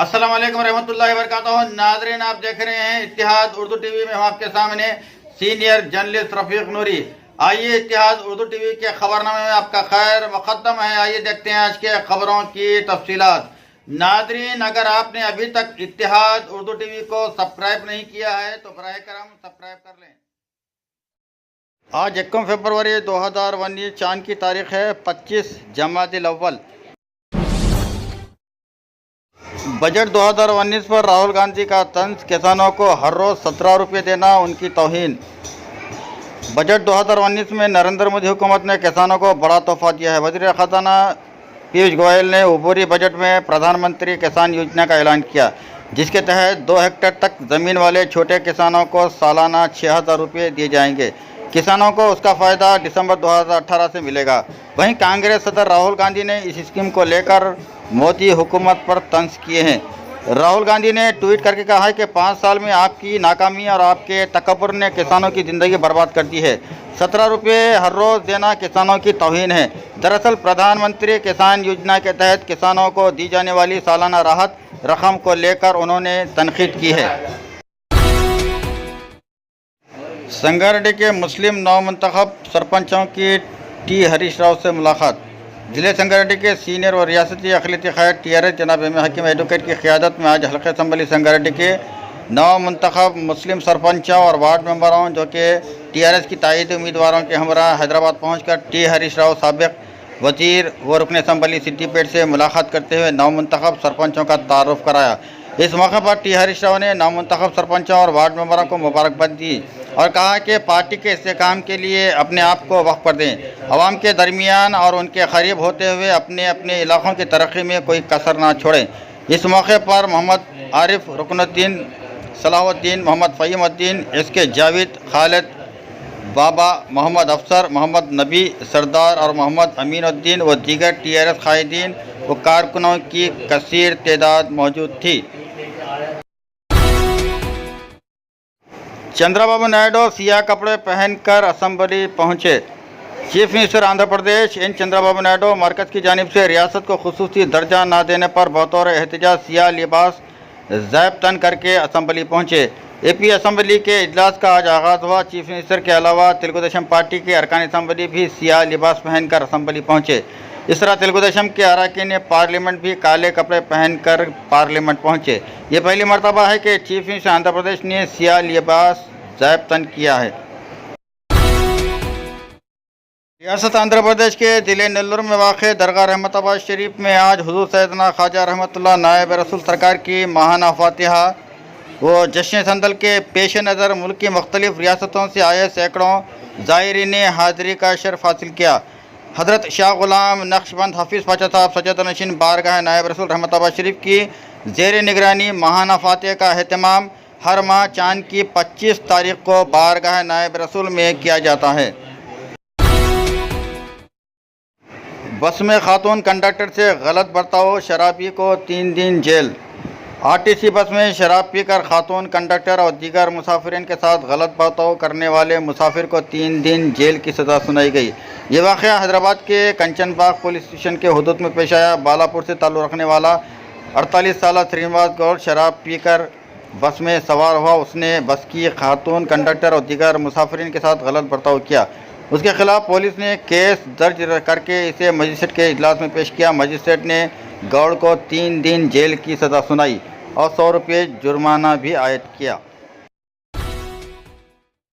अस्सलाम वालेकुम रहमतुल्लाहि व बरकातहू। नाज़रीन, आप देख रहे हैं इत्तिहाद उर्दू टीवी में। हम आपके सामने सीनियर जर्नलिस्ट रफीक नूरी। आइए इत्तिहाद उर्दू टीवी के खबरनामे में आपका खैर मुक़द्दम है। आइए देखते हैं आज के खबरों की तफसीलात। नाज़रीन, अगर आपने अभी तक इत्तिहाद उर्दू टीवी को सब्सक्राइब नहीं किया है तो बराह करम सब्सक्राइब कर लें। आज 1 फरवरी 2019 चांद की तारीख है 25 जमादिल अव्वल। बजट 2019 पर राहुल गांधी का तंज, किसानों को हर रोज़ 17 रुपये देना उनकी तौहीन। बजट 2019 में नरेंद्र मोदी हुकूमत ने किसानों को बड़ा तोहफा दिया है। वज़ीर ख़जाना पीयूष गोयल ने अबूरी बजट में प्रधानमंत्री किसान योजना का ऐलान किया, जिसके तहत 2 हेक्टेयर तक ज़मीन वाले छोटे किसानों को सालाना 6,000 रुपये दिए जाएंगे। किसानों को उसका फ़ायदा दिसंबर 2018 से मिलेगा। वहीं कांग्रेस सदर राहुल गांधी ने इस स्कीम को लेकर मोदी हुकूमत पर तंज किए हैं। राहुल गांधी ने ट्वीट करके कहा है कि 5 साल में आपकी नाकामी और आपके तकब्बुर ने किसानों की ज़िंदगी बर्बाद कर दी है। 17 रुपये हर रोज़ देना किसानों की तौहीन है। दरअसल प्रधानमंत्री किसान योजना के तहत किसानों को दी जाने वाली सालाना राहत रकम को लेकर उन्होंने तनकीद की है। संगारेड्डी के मुस्लिम नवमुंतखब सरपंचों की टी हरीश राव से मुलाकात। जिले संगारेड्डी के सीनियर और रियासती अक़लियती क़याद TRS जनाब एम हकीम एडवोकेट की क़यादत में आज हल्क़े असम्बली संगारेड्डी के नवमुंतखब मुस्लिम सरपंचों और वार्ड मेंबरों जो कि TRS की तायीदी उम्मीदवारों के हमरा हैदराबाद पहुंचकर टी हरीश राव साबिक़ वज़ीर व रुकन असम्बली सिद्दीपेट से मुलाकात करते हुए नवमुंतखब सरपंचों का तारुफ़ कराया। इस मौके पर टी हरीश राव ने नवमुंतखब सरपंचों और वार्ड मेंबरों को मुबारकबाद दी और कहा कि पार्टी के इस्तेहकाम के लिए अपने आप को वक्फ कर दें, आवाम के दरमियान और उनके करीब होते हुए अपने अपने इलाक़ों की तरक्की में कोई कसर ना छोड़ें। इस मौके पर मोहम्मद आरिफ, रुकनुद्दीन, सलाहुद्दीन, मोहम्मद फ़हीमुद्दीन, SK जावेद, खालिद बाबा, मोहम्मद अफसर, मोहम्मद नबी सरदार और मोहम्मद अमीनुद्दीन व दीगर TRS कायदीन व कारकुनों की कसीर तादाद मौजूद थी। चंद्रबाबू नायडू सियाह कपड़े पहनकर असम्बली पहुंचे। Chief minister Andhra Pradesh N Chandrababu Naidu मरकज़ की जानिब से रियासत को खुसूसी दर्जा न देने पर बतौर एहतजाज सियाह लिबास ज़ैब तन करके असम्बली पहुंचे। AP असम्बली के इजलास का आज आगाज़ हुआ। चीफ मिनिस्टर के अलावा तेलुगु देशम पार्टी के अरकान असम्बली भी सियाह लिबास पहनकर असम्बली पहुंचे। इस तरह तेलुगु देशम के अरकान पार्लियामेंट भी काले कपड़े पहनकर पार्लियामेंट पहुंचे। ये पहली मरतबा है कि चीफ मिनिस्टर आंध्र प्रदेश ने सियाह लिबास ज़ैब तन किया है। रियासत आंध्र प्रदेश के ज़िले नेल्लोर में वाक़ दरगाह रहमताबाद शरीफ में आज हुज़ूर सैयदना ख्वाजा रहमतुल्लाह नायब रसूल सरकार की माहाना फातिहा व जश्न संदल के पेश नज़र मुल्क की मुख्तलिफ़ रियासतों से आए सैकड़ों ज़ायरीन ने हाज़िरी का शर्फ हासिल किया। हज़रत शाह ग़ुलाम नक्शबंद हफ़ीज़ पाचा साहब सज्जदनशीन बारगाह नायब रसूल रहमताबाद शरीफ की ज़ेर निगरानी माहाना फातिहा का अहतमाम हर माह चाँद की 25 तारीख़ को बारगाह नायब रसूल में किया जाता है। बस में खातून कंडक्टर से गलत बर्ताव, शराबी को 3 दिन जेल। RTC बस में शराब पीकर खातून कंडक्टर और दीगर मुसाफिरीन के साथ गलत बर्ताव करने वाले मुसाफिर को 3 दिन जेल की सज़ा सुनाई गई। ये वाक़या हैदराबाद के कंचन बाग पुलिस स्टेशन के हुदूद में पेश आया। बालापुर से ताल्लुक़ रखने वाला 48 साला श्रीनिवास गौड़ शराब पीकर बस में सवार हुआ। उसने बस की खातून कंडक्टर और दीगर मुसाफिरीन के साथ गलत बर्ताव किया। उसके खिलाफ पुलिस ने केस दर्ज करके इसे मजिस्ट्रेट के इजलास में पेश किया। मजिस्ट्रेट ने गौड़ को 3 दिन जेल की सज़ा सुनाई और 100 रुपये जुर्माना भी आयद किया।